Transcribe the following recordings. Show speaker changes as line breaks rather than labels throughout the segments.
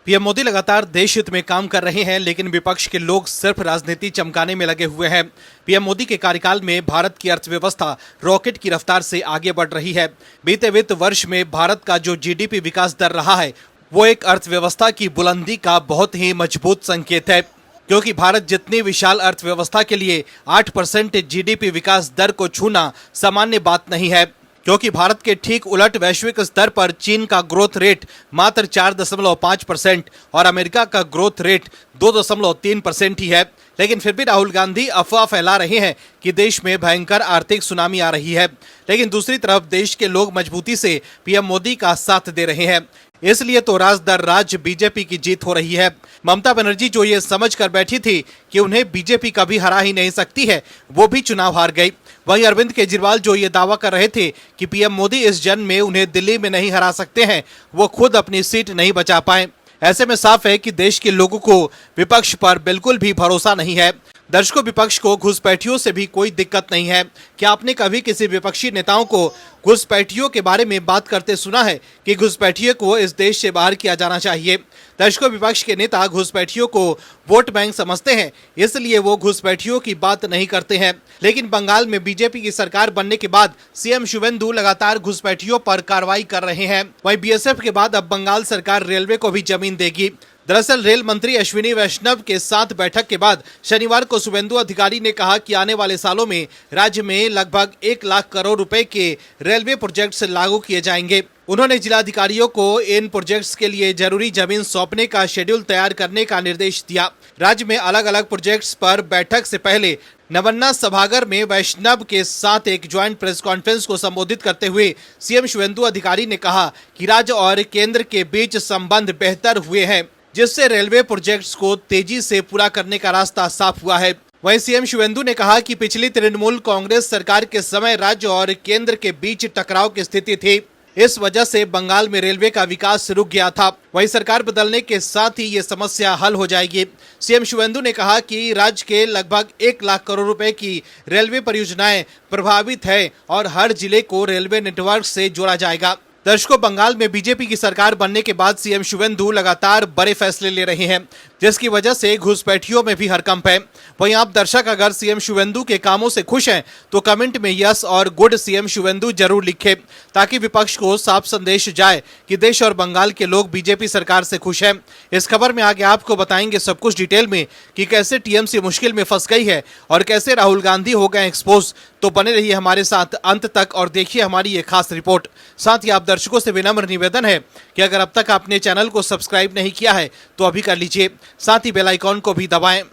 PM Modi लगातार देश हित में काम कर रहे हैं, लेकिन विपक्ष के लोग सिर्फ राजनीति चमकाने में लगे हुए हैं। पीएम मोदी के कार्यकाल में भारत की अर्थव्यवस्था रॉकेट की रफ्तार से आगे बढ़ रही है। बीते वित्त वर्ष में भारत का जो जीडीपी विकास दर रहा है, वो एक अर्थव्यवस्था की बुलंदी का बहुत ही मजबूत संकेत है, क्योंकि भारत जितनी विशाल अर्थव्यवस्था के लिए 8% जीडीपी विकास दर को छूना सामान्य बात नहीं है। क्योंकि भारत के ठीक उलट वैश्विक स्तर पर चीन का ग्रोथ रेट मात्र 4.5% और अमेरिका का ग्रोथ रेट 2.3% ही है। लेकिन फिर भी राहुल गांधी अफवाह फैला रहे हैं कि देश में भयंकर आर्थिक सुनामी आ रही है, लेकिन दूसरी तरफ देश के लोग मजबूती से पीएम मोदी का साथ दे रहे हैं। इसलिए तो राज दर राज बीजेपी की जीत हो रही है। ममता बनर्जी जो ये समझ कर बैठी थी कि उन्हें बीजेपी कभी हरा ही नहीं सकती है, वो भी चुनाव हार गई। वहीं अरविंद केजरीवाल जो ये दावा कर रहे थे कि पीएम मोदी इस जन्म में उन्हें दिल्ली में नहीं हरा सकते हैं, वो खुद अपनी सीट नहीं बचा पाए। ऐसे में साफ है कि देश के लोगों को विपक्ष पर बिल्कुल भी भरोसा नहीं है। दर्शकों, विपक्ष को घुसपैठियों से भी कोई दिक्कत नहीं है। क्या आपने कभी किसी विपक्षी नेताओं को घुसपैठियों के बारे में बात करते सुना है कि घुसपैठियों को इस देश से बाहर किया जाना चाहिए? दर्शकों, विपक्ष के नेता घुसपैठियों को वोट बैंक समझते हैं, इसलिए वो घुसपैठियों की बात नहीं करते हैं। लेकिन बंगाल में बीजेपी की सरकार बनने के बाद सीएम शुवेंदु लगातार घुसपैठियों पर कार्रवाई कर रहे हैं। वहीं बीएसएफ के बाद अब बंगाल सरकार रेलवे को भी जमीन देगी। दरअसल रेल मंत्री अश्विनी वैष्णव के साथ बैठक के बाद शनिवार को शुवेंदु अधिकारी ने कहा कि आने वाले सालों में राज्य में लगभग 1 लाख करोड़ रुपए के रेलवे प्रोजेक्ट्स लागू किए जाएंगे। उन्होंने जिलाधिकारियों को इन प्रोजेक्ट्स के लिए जरूरी जमीन सौंपने का शेड्यूल तैयार करने का निर्देश दिया। राज्य में अलग अलग प्रोजेक्ट्स पर बैठक से पहले नवन्ना सभागार में वैष्णव के साथ एक ज्वाइंट प्रेस कॉन्फ्रेंस को संबोधित करते हुए सीएम शुवेंदु अधिकारी ने कहा कि राज्य और केंद्र के बीच संबंध बेहतर हुए हैं, जिससे रेलवे प्रोजेक्ट्स को तेजी से पूरा करने का रास्ता साफ हुआ है। वहीं सीएम शुवेंदु ने कहा कि पिछली तृणमूल कांग्रेस सरकार के समय राज्य और केंद्र के बीच टकराव की स्थिति थी। इस वजह से बंगाल में रेलवे का विकास रुक गया था। वहीं सरकार बदलने के साथ ही ये समस्या हल हो जाएगी। सीएम शुवेंदु ने कहा कि राज्य के लगभग 1 लाख करोड़ रुपए की रेलवे परियोजनाएं प्रभावित है और हर जिले को रेलवे नेटवर्क से जोड़ा जाएगा। दर्शकों, बंगाल में बीजेपी की सरकार बनने के बाद सीएम शुवेंदु लगातार बड़े फैसले ले रहे हैं, जिसकी वजह से घुसपैठियों में भी हड़कंप है। वहीं आप दर्शक अगर सीएम शुवेंदु के कामों से खुश हैं तो कमेंट में यस और गुड सीएम शुवेंदु जरूर लिखें, ताकि विपक्ष को साफ संदेश जाए कि देश और बंगाल के लोग बीजेपी सरकार से खुश हैं। इस खबर में आगे आपको बताएंगे सब कुछ डिटेल में कि कैसे टीएमसी मुश्किल में फंस गई है और कैसे राहुल गांधी हो गए एक्सपोज। तो बने रहिए हमारे साथ अंत तक और देखिए हमारी ये खास रिपोर्ट। साथ ही आप दर्शकों से विनम्र निवेदन है कि अगर अब तक आपने चैनल को सब्सक्राइब नहीं किया है तो अभी कर लीजिए, साथ ही बेल आइकॉन को भी दबाएं।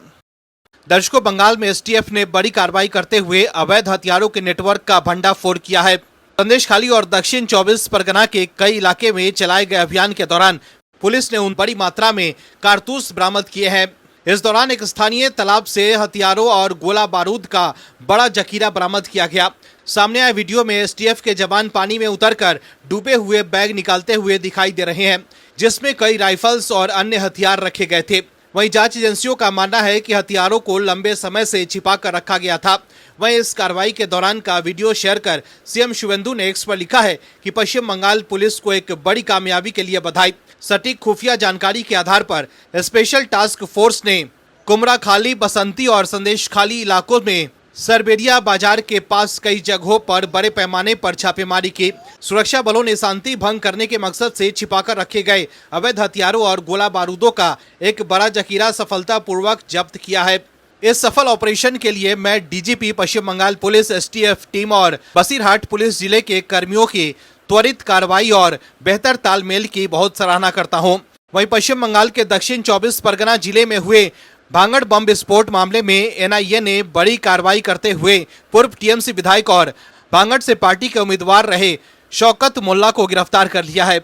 दर्शकों, बंगाल में एसटीएफ ने बड़ी कार्रवाई करते हुए अवैध हथियारों के नेटवर्क का भंडाफोड़ किया है। संदेशखाली और दक्षिण 24 परगना के कई इलाके में चलाए गए अभियान के दौरान पुलिस ने बड़ी मात्रा में कारतूस बरामद किए हैं। इस दौरान एक स्थानीय तालाब से हथियारों और गोला बारूद का बड़ा जखीरा बरामद किया गया। सामने आए वीडियो में एसटीएफ के जवान पानी में उतरकर डूबे हुए बैग निकालते हुए दिखाई दे रहे हैं, जिसमें कई राइफल्स और अन्य हथियार रखे गए थे। वहीं जांच एजेंसियों का मानना है कि हथियारों को लंबे समय से छिपा कर रखा गया था। वहीं इस कार्रवाई के दौरान का वीडियो शेयर कर सीएम शुवेंदु ने एक्स पर लिखा है कि पश्चिम बंगाल पुलिस को एक बड़ी कामयाबी के लिए बधाई। सटीक खुफिया जानकारी के आधार पर स्पेशल टास्क फोर्स ने कुमराखाली, बसंती और संदेशखाली इलाकों में सरबेरिया बाजार के पास कई जगहों पर बड़े पैमाने पर छापेमारी की। सुरक्षा बलों ने शांति भंग करने के मकसद से छिपाकर रखे गए अवैध हथियारों और गोला बारूदों का एक बड़ा जखीरा सफलतापूर्वक जब्त किया है। इस सफल ऑपरेशन के लिए मैं डीजीपी पश्चिम बंगाल पुलिस, एसटीएफ टीम और बसीरहाट पुलिस जिले के कर्मियों की त्वरित कार्रवाई और बेहतर तालमेल की बहुत सराहना करता हूं। वहीं पश्चिम बंगाल के दक्षिण 24 परगना जिले में हुए भांगड़ बम विस्फोट मामले में एनआईए ने बड़ी कार्रवाई करते हुए पूर्व टीएमसी विधायक और भांगड़ से पार्टी के उम्मीदवार रहे शौकत मोल्ला को गिरफ्तार कर लिया है।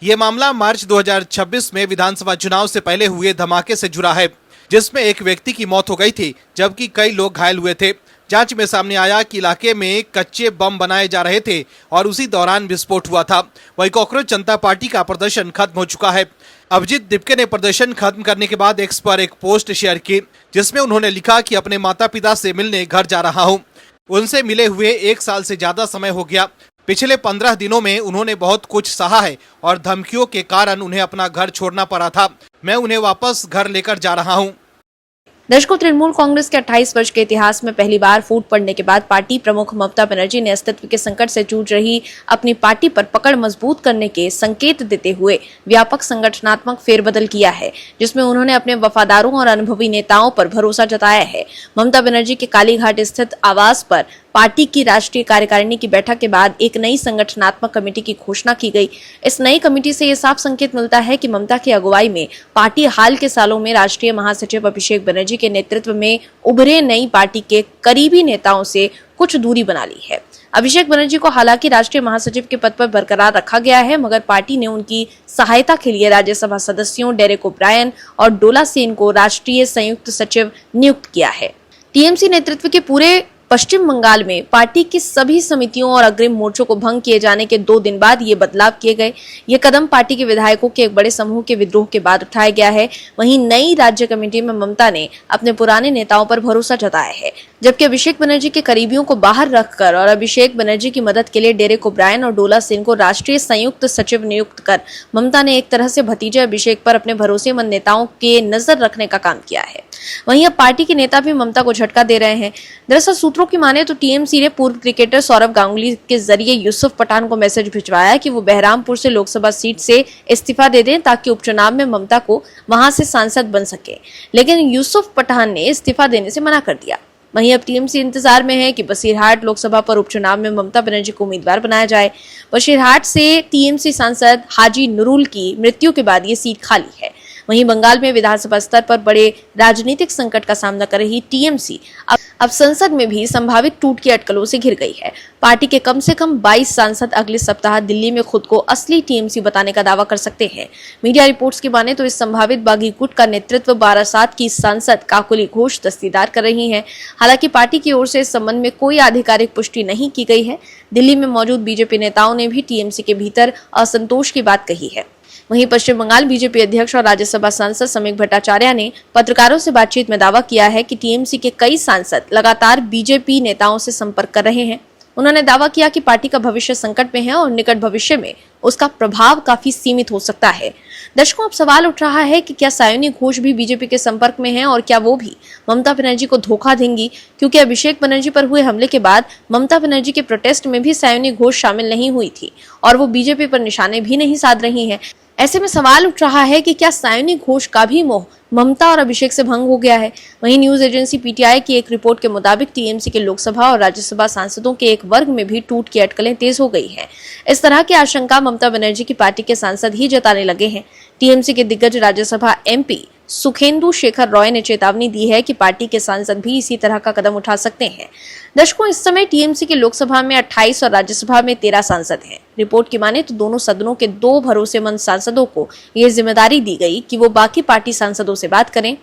ये मामला मार्च 2026 में विधानसभा चुनाव से पहले हुए धमाके से जुड़ा है, जिसमें एक व्यक्ति की मौत हो गई थी जबकि कई लोग घायल हुए थे। जांच में सामने आया कि इलाके में कच्चे बम बनाए जा रहे थे और उसी दौरान विस्फोट हुआ था। वहीं कांग्रेस जनता पार्टी का प्रदर्शन खत्म हो चुका है। अभिजीत दिपके ने प्रदर्शन खत्म करने के बाद एक्स पर एक पोस्ट शेयर की, जिसमें उन्होंने लिखा कि अपने माता पिता से मिलने घर जा रहा हूं। उनसे मिले हुए 1 साल से ज्यादा समय हो गया। पिछले 15 दिनों में उन्होंने बहुत कुछ सहा है और धमकियों के कारण उन्हें अपना घर छोड़ना पड़ा था। मैं उन्हें वापस घर लेकर जा रहा हूं।
दर्शकों, तृणमूल कांग्रेस के 28 वर्ष के इतिहास में पहली बार फूट पड़ने के बाद पार्टी प्रमुख ममता बनर्जी ने अस्तित्व के संकट से जूझ रही अपनी पार्टी पर पकड़ मजबूत करने के संकेत देते हुए व्यापक संगठनात्मक फेरबदल किया है, जिसमें उन्होंने अपने वफादारों और अनुभवी नेताओं पर भरोसा जताया है। ममता बनर्जी के कालीघाट स्थित आवास पर पार्टी की राष्ट्रीय कार्यकारिणी की बैठक के बाद एक नई संगठनात्मक कमेटी की घोषणा की गई। इस नई कमेटी से यह साफ संकेत मिलता है कि ममता की अगुवाई में पार्टी हाल के सालों में राष्ट्रीय महासचिव अभिषेक बनर्जी के नेतृत्व में उभरे नई पार्टी के करीबी नेताओं से कुछ दूरी बना ली है। अभिषेक बनर्जी को हालांकि राष्ट्रीय महासचिव के पद पर बरकरार रखा गया है, मगर पार्टी ने उनकी सहायता के लिए राज्यसभा सदस्यों डेरेक ओब्रायन और डोला सेन को राष्ट्रीय संयुक्त सचिव नियुक्त किया है। टीएमसी नेतृत्व के पूरे पश्चिम बंगाल में पार्टी की सभी समितियों और अग्रिम मोर्चों को भंग किए जाने के 2 दिन बाद ये बदलाव किए गए। ये कदम पार्टी के विधायकों के एक बड़े समूह के विद्रोह के बाद उठाया गया है। वहीं नई राज्य कमेटी में ममता ने अपने पुराने नेताओं पर भरोसा जताया है, जबकि अभिषेक बनर्जी के करीबियों को बाहर रखकर और अभिषेक बनर्जी की मदद के लिए डेरेक ओब्रायन और डोला सेन को राष्ट्रीय संयुक्त सचिव नियुक्त कर ममता ने एक तरह से भतीजे अभिषेक पर अपने भरोसेमंद नेताओं के नजर रखने का काम किया है। वहीं अब पार्टी के नेता भी ममता को झटका दे रहे हैं। दरअसल सूत्रों की माने तो टीएमसी ने पूर्व क्रिकेटर सौरव गांगुली के जरिए यूसुफ पठान को मैसेज भिजवाया कि वो बहरामपुर से लोकसभा सीट से इस्तीफा दे दें ताकि उपचुनाव में ममता को वहां से सांसद बन सके, लेकिन यूसुफ पठान ने इस्तीफा देने से मना कर दिया। वहीं अब टीएमसी इंतजार में है कि बसीरहाट लोकसभा पर उपचुनाव में ममता बनर्जी को उम्मीदवार बनाया जाए। बसीरहाट से टीएमसी सांसद हाजी नुरुल की मृत्यु के बाद ये सीट खाली है। वहीं बंगाल में विधानसभा स्तर पर बड़े राजनीतिक संकट का सामना कर रही टीएमसी अब संसद में भी संभावित टूट की अटकलों से घिर गई है। पार्टी के कम से कम 22 सांसद अगले सप्ताह दिल्ली में खुद को असली टीएमसी बताने का दावा कर सकते हैं। मीडिया रिपोर्ट्स की माने तो इस संभावित बागी गुट का नेतृत्व बारासात की सांसद काकोली घोष दस्तीदार कर रही हैं। हालांकि पार्टी की ओर से इस संबंध में कोई आधिकारिक पुष्टि नहीं की गई है। दिल्ली में मौजूद बीजेपी नेताओं ने भी टीएमसी के भीतर असंतोष की बात कही है। वहीं पश्चिम बंगाल बीजेपी अध्यक्ष और राज्यसभा सांसद समीक भट्टाचार्य ने पत्रकारों से बातचीत में दावा किया है कि टीएमसी के कई सांसद लगातार बीजेपी नेताओं से संपर्क कर रहे हैं। उन्होंने दावा किया कि पार्टी का भविष्य संकट में है और निकट भविष्य में उसका प्रभाव काफी सीमित हो सकता है। दर्शकों, अब सवाल उठ रहा है कि क्या सायोनी घोष भी बीजेपी के संपर्क में हैं और क्या वो भी ममता बनर्जी को धोखा देंगी, क्योंकि अभिषेक बनर्जी पर हुए हमले के बाद ममता बनर्जी के प्रोटेस्ट में भी सायोनी घोष शामिल नहीं हुई थी और वो बीजेपी पर निशाने भी नहीं साध रही है। ऐसे में सवाल उठ रहा है कि क्या सायोनी घोष का भी मोह ममता और अभिषेक से भंग हो गया है। वहीं न्यूज एजेंसी पीटीआई की एक रिपोर्ट के मुताबिक टीएमसी के लोकसभा और राज्यसभा सांसदों के एक वर्ग में भी टूट की अटकलें तेज हो गई हैं। इस तरह की आशंका ममता बनर्जी की पार्टी के सांसद ही जताने लगे हैं। टीएमसी के दिग्गज राज्यसभा एमपी सुखेंदु शेखर रॉय ने चेतावनी दी है कि पार्टी के सांसद भी इसी तरह का कदम उठा सकते हैं। दर्शकों, इस समय टीएमसी के लोकसभा में 28 और राज्यसभा में 13 सांसद हैं। रिपोर्ट की माने तो दोनों सदनों के 2 भरोसेमंद सांसदों को ये जिम्मेदारी दी गई कि वो बाकी पार्टी सांसदों से बात करें।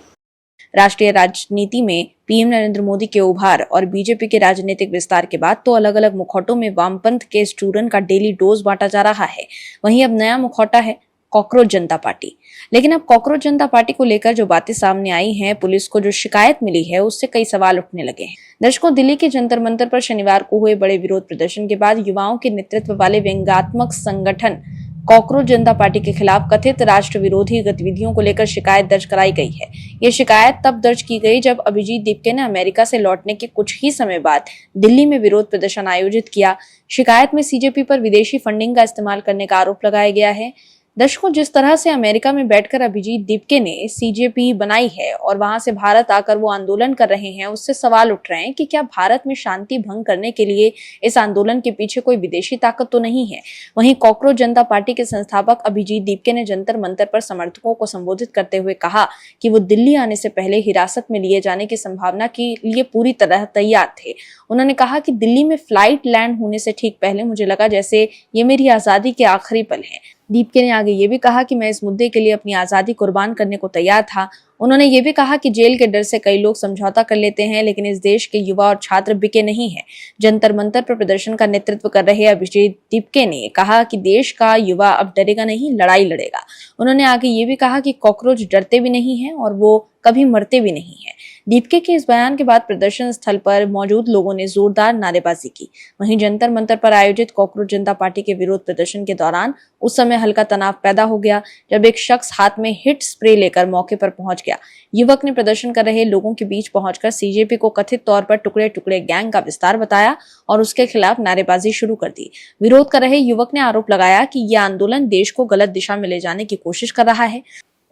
राष्ट्रीय राजनीति में पीएम नरेंद्र मोदी के उभार और बीजेपी के राजनीतिक विस्तार के बाद तो अलग अलग मुखौटों में वामपंथ के इस चूरन का डेली डोज बांटा जा रहा है। वहीं अब नया मुखौटा है कॉकरोच जनता पार्टी। लेकिन अब कॉकरोच जनता पार्टी को लेकर जो बातें सामने आई हैं, पुलिस को जो शिकायत मिली है, उससे कई सवाल उठने लगे हैं। दर्शकों, दिल्ली के जंतर मंतर पर शनिवार को हुए बड़े विरोध प्रदर्शन के बाद युवाओं के नेतृत्व वाले व्यंग्यात्मक संगठन कॉकरोच जनता पार्टी के खिलाफ कथित राष्ट्र विरोधी गतिविधियों को लेकर शिकायत दर्ज कराई गई है। ये शिकायत तब दर्ज की गई जब अभिजीत दीपके ने अमेरिका से लौटने के कुछ ही समय बाद दिल्ली में विरोध प्रदर्शन आयोजित किया। शिकायत में सीजेपी पर विदेशी फंडिंग का इस्तेमाल करने का आरोप लगाया गया है। दर्शकों, जिस तरह से अमेरिका में बैठकर अभिजीत दीपके ने सीजेपी बनाई है और वहां से भारत आकर वो आंदोलन कर रहे हैं, उससे सवाल उठ रहे हैं कि क्या भारत में शांति भंग करने के लिए इस आंदोलन के पीछे कोई विदेशी ताकत तो नहीं है। वहीं कॉकरोच जनता पार्टी के संस्थापक अभिजीत दीपके ने जंतर मंतर पर समर्थकों को संबोधित करते हुए कहा कि वो दिल्ली आने से पहले हिरासत में लिए जाने की संभावना के लिए पूरी तरह तैयार थे। उन्होंने कहा कि दिल्ली में फ्लाइट लैंड होने से ठीक पहले मुझे लगा जैसे ये मेरी आजादी के आखिरी पल हैं। दीपके ने आगे ये भी कहा कि मैं इस मुद्दे के लिए अपनी आजादी कुर्बान करने को तैयार था। उन्होंने ये भी कहा कि जेल के डर से कई लोग समझौता कर लेते हैं, लेकिन इस देश के युवा और छात्र बिके नहीं हैं। जंतर मंतर पर प्रदर्शन का नेतृत्व कर रहे अभिजीत दीपके ने कहा कि देश का युवा अब डरेगा नहीं, लड़ाई लड़ेगा। उन्होंने आगे ये भी कहा कि कॉकरोच डरते भी नहीं है और वो कभी मरते भी नहीं है। दीपके के इस बयान के बाद प्रदर्शन स्थल पर मौजूद लोगों ने जोरदार नारेबाजी की। वहीं जंतर मंतर पर आयोजित कॉकरोच जनता पार्टी के विरोध प्रदर्शन के दौरान उस समय हल्का तनाव पैदा हो गया जब एक शख्स हाथ में हिट स्प्रे लेकर मौके पर पहुंच गया। युवक ने प्रदर्शन कर रहे लोगों के बीच पहुंचकर सीजेपी को कथित तौर पर टुकड़े टुकड़े गैंग का विस्तार बताया और उसके खिलाफ नारेबाजी शुरू कर दी। विरोध कर रहे युवक ने आरोप लगाया कि यह आंदोलन देश को गलत दिशा में ले जाने की कोशिश कर रहा है।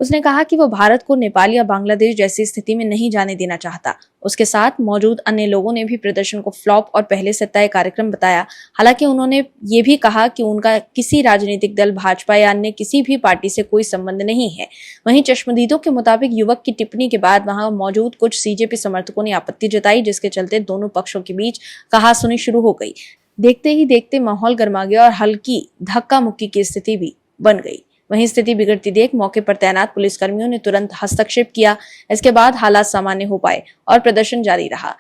उसने कहा कि वो भारत को नेपाल या बांग्लादेश जैसी स्थिति में नहीं जाने देना चाहता। उसके साथ मौजूद अन्य लोगों ने भी प्रदर्शन को फ्लॉप और पहले से तय कार्यक्रम बताया। हालांकि उन्होंने ये भी कहा कि उनका किसी राजनीतिक दल, भाजपा या अन्य किसी भी पार्टी से कोई संबंध नहीं है। वहीं चश्मदीदों के मुताबिक युवक की टिप्पणी के बाद वहां मौजूद कुछ सीजेपी समर्थकों ने आपत्ति जताई, जिसके चलते दोनों पक्षों के बीच कहासुनी शुरू हो गई। देखते ही देखते माहौल गर्मा गया और हल्की धक्का मुक्की की स्थिति भी बन गई। वहीं स्थिति बिगड़ती देख मौके पर तैनात पुलिसकर्मियों ने तुरंत हस्तक्षेप किया। इसके बाद हालात सामान्य हो पाए और प्रदर्शन जारी रहा।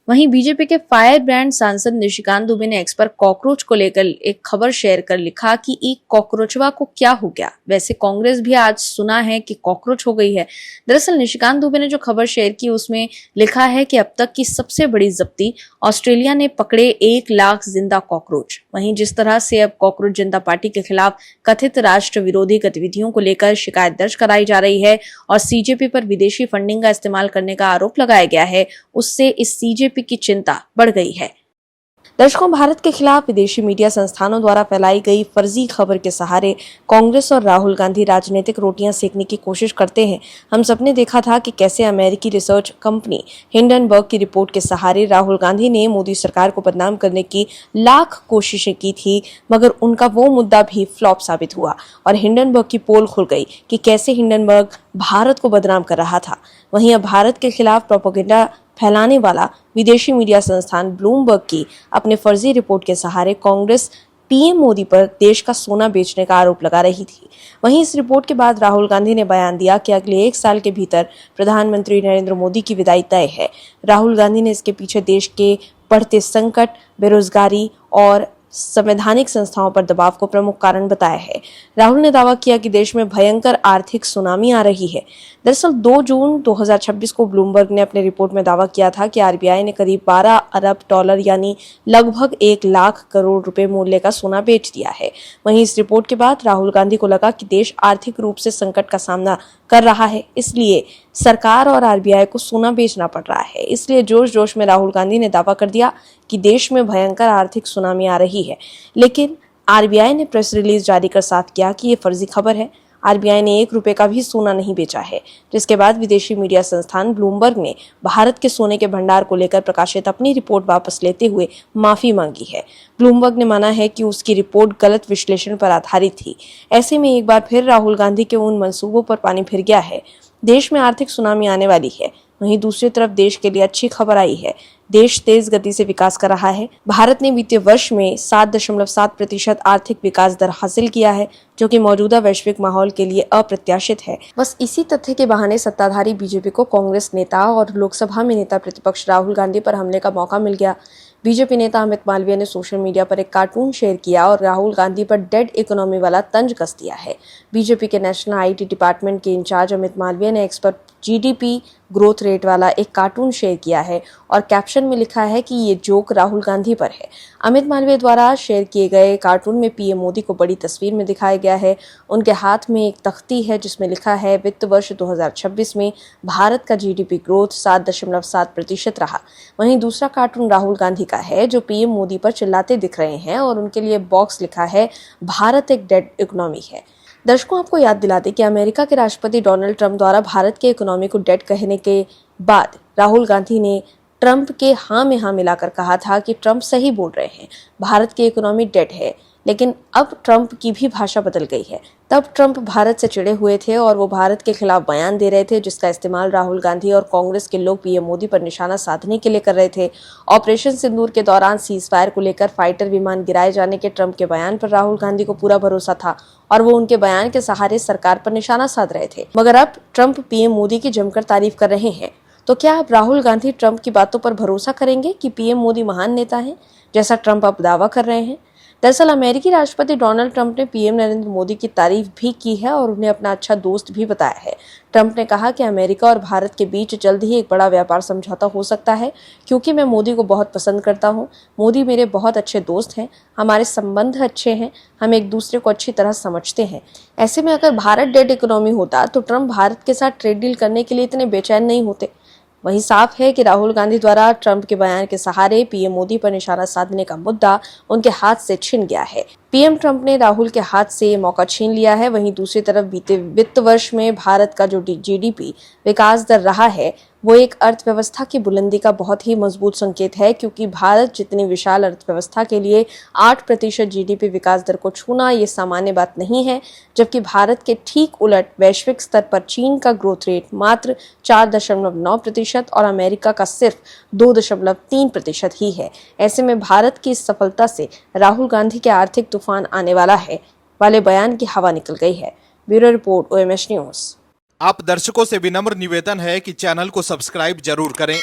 वहीं बीजेपी के फायर ब्रांड सांसद निशिकांत दुबे ने एक्स पर कॉकरोच को लेकर एक खबर शेयर कर लिखा कि एक कॉकरोचवा को क्या हो गया। वैसे कांग्रेस भी आज सुना है कि कॉकरोच हो गई है। दरअसल निशिकांत दुबे ने जो खबर शेयर की उसमें लिखा है कि अब तक की सबसे बड़ी जब्ती, ऑस्ट्रेलिया ने पकड़े 1 लाख जिंदा कॉकरोच। वहीं जिस तरह से अब कॉकरोच जनता पार्टी के खिलाफ कथित राष्ट्र विरोधी गतिविधियों को लेकर शिकायत दर्ज कराई जा रही है और सीजेपी पर विदेशी फंडिंग का इस्तेमाल करने का आरोप लगाया गया है, उससे इस सीजेपी की चिंता बढ़ गई है। दर्शकों, भारत के खिलाफ विदेशी मीडिया संस्थानों द्वारा फैलाई गई फर्जी खबर के सहारे कांग्रेस और राहुल गांधी राजनीतिक रोटियां सेकने की कोशिश करते हैं। हम सबने देखा था कि कैसे अमेरिकी रिसर्च कंपनी हिंडनबर्ग की रिपोर्ट के सहारे राहुल गांधी ने मोदी सरकार को बदनाम करने की लाख कोशिशें की थी, मगर उनका वो मुद्दा भी फ्लॉप साबित हुआ और हिंडनबर्ग की पोल खुल गई कि कैसे हिंडनबर्ग भारत को बदनाम कर रहा था। वहीं अब भारत के खिलाफ प्रोपेगेंडा फैलाने वाला विदेशी मीडिया संस्थान ब्लूमबर्ग की अपने फर्जी रिपोर्ट के सहारे कांग्रेस पीएम मोदी पर देश का सोना बेचने का आरोप लगा रही थी। वहीं इस रिपोर्ट के बाद राहुल गांधी ने बयान दिया कि अगले 1 साल के भीतर प्रधानमंत्री नरेंद्र मोदी की विदाई तय है। राहुल गांधी ने इसके पीछे देश के बढ़ते संकट, बेरोजगारी और संवैधानिक संस्थाओं पर दबाव को प्रमुख कारण बताया है। राहुल ने दावा किया कि देश में भयंकर आर्थिक सुनामी आ रही है। दरअसल 2 जून 2026 को ब्लूमबर्ग ने अपने रिपोर्ट में दावा किया था कि आरबीआई ने करीब 12 अरब डॉलर यानी लगभग 1 लाख करोड़ रुपए मूल्य का सोना बेच दिया है। वहीं इस रिपोर्ट के बाद राहुल गांधी को लगा कि देश आर्थिक रूप से संकट का सामना कर रहा है, इसलिए सरकार और आरबीआई को सोना बेचना पड़ रहा है। इसलिए जोश जोश में राहुल गांधी ने दावा कर दिया कि देश में भयंकर आर्थिक सुनामी आ रही है। लेकिन आरबीआई ने प्रेस रिलीज जारी कर साफ किया कि ये फर्जी खबर है। आरबीआई ने 1 रुपए का भी सोना नहीं बेचा है। जिसके बाद विदेशी मीडिया संस्थान ब्लूमबर्ग ने भारत के सोने के भंडार को लेकर प्रकाशित अपनी रिपोर्ट वापस लेते हुए माफी मांगी है। ब्लूमबर्ग ने माना है कि उसकी रिपोर्ट गलत विश्लेषण पर आधारित थी। ऐसे में एक बार फिर राहुल गांधी के उन मंसूबों पर पानी फिर गया है। देश में आर्थिक सुनामी आने वाली है। वहीं दूसरी तरफ देश के लिए अच्छी खबर आई है। देश तेज गति से विकास कर रहा है। भारत ने वित्तीय वर्ष में 7.7% आर्थिक विकास दर हासिल किया है, जो कि मौजूदा वैश्विक माहौल के लिए अप्रत्याशित है। बस इसी तथ्य के बहाने सत्ताधारी बीजेपी को कांग्रेस नेता और लोकसभा में नेता प्रतिपक्ष राहुल गांधी पर हमले का मौका मिल गया। बीजेपी नेता अमित मालवीय ने सोशल मीडिया पर एक कार्टून शेयर किया और राहुल गांधी पर डेड इकोनॉमी वाला तंज कस दिया है। बीजेपी के नेशनल आईटी डिपार्टमेंट के इंचार्ज अमित मालवीय ने एक्स पर जीडीपी ग्रोथ रेट वाला एक कार्टून शेयर किया है और कैप्शन में लिखा है कि ये जोक राहुल गांधी पर है। अमित मालवीय द्वारा शेयर किए गए कार्टून में पीएम मोदी को बड़ी तस्वीर में दिखाया गया है। उनके हाथ में एक तख्ती है जिसमें लिखा है वित्त वर्ष 2026 में भारत का जीडीपी ग्रोथ 7.7% रहा। वहीं दूसरा कार्टून राहुल गांधी का है जो पीएम मोदी पर चिल्लाते दिख रहे हैं और उनके लिए बॉक्स लिखा है भारत एक डेड इकोनॉमी है। दर्शकों, आपको याद दिला दें कि अमेरिका के राष्ट्रपति डोनाल्ड ट्रंप द्वारा भारत के इकोनॉमी को डेड कहने के बाद राहुल गांधी ने ट्रंप के हाँ में हाँ मिलाकर कहा था कि ट्रंप सही बोल रहे हैं, भारत की इकोनॉमी डेड है। लेकिन अब ट्रंप की भी भाषा बदल गई है। तब ट्रंप भारत से चिढ़े हुए थे और वो भारत के खिलाफ बयान दे रहे थे, जिसका इस्तेमाल राहुल गांधी और कांग्रेस के लोग पीएम मोदी पर निशाना साधने के लिए कर रहे थे। ऑपरेशन सिंदूर के दौरान सीज फायर को लेकर फाइटर विमान गिराए जाने के ट्रंप के बयान पर राहुल गांधी को पूरा भरोसा था और वो उनके बयान के सहारे सरकार पर निशाना साध रहे थे। मगर अब ट्रंप पीएम मोदी की जमकर तारीफ कर रहे हैं। तो क्या अब राहुल गांधी ट्रंप की बातों पर भरोसा करेंगे कि पीएम मोदी महान नेता हैं, जैसा ट्रंप अब दावा कर रहे हैं? दरअसल अमेरिकी राष्ट्रपति डोनाल्ड ट्रंप ने पीएम नरेंद्र मोदी की तारीफ भी की है और उन्हें अपना अच्छा दोस्त भी बताया है। ट्रंप ने कहा कि अमेरिका और भारत के बीच जल्द ही एक बड़ा व्यापार समझौता हो सकता है, क्योंकि मैं मोदी को बहुत पसंद करता हूं। मोदी मेरे बहुत अच्छे दोस्त हैं, हमारे संबंध अच्छे हैं, हम एक दूसरे को अच्छी तरह समझते हैं। ऐसे में अगर भारत डेड इकोनॉमी होता तो ट्रंप भारत के साथ ट्रेड डील करने के लिए इतने बेचैन नहीं होते। वहीं साफ है कि राहुल गांधी द्वारा ट्रंप के बयान के सहारे पीएम मोदी पर निशाना साधने का मुद्दा उनके हाथ से छिन गया है। पीएम ट्रंप ने राहुल के हाथ से ये मौका छीन लिया है। वहीं दूसरी तरफ बीते वित्त वर्ष में भारत का जो जीडीपी विकास दर रहा है वो एक अर्थव्यवस्था की बुलंदी का बहुत ही मजबूत संकेत है, क्योंकि भारत जितनी विशाल अर्थव्यवस्था के लिए 8% जीडीपी विकास दर को छूना ये सामान्य बात नहीं है, जबकि भारत के ठीक उलट वैश्विक स्तर पर चीन का ग्रोथ रेट मात्र 4.9% और अमेरिका का सिर्फ 2.3% ही है। ऐसे में भारत की इस सफलता से राहुल गांधी के आर्थिक तूफान आने वाला है वाले बयान की हवा निकल गई है। Bureau report OMH news.
आप दर्शकों से विनम्र निवेदन है कि चैनल को सब्सक्राइब जरूर करें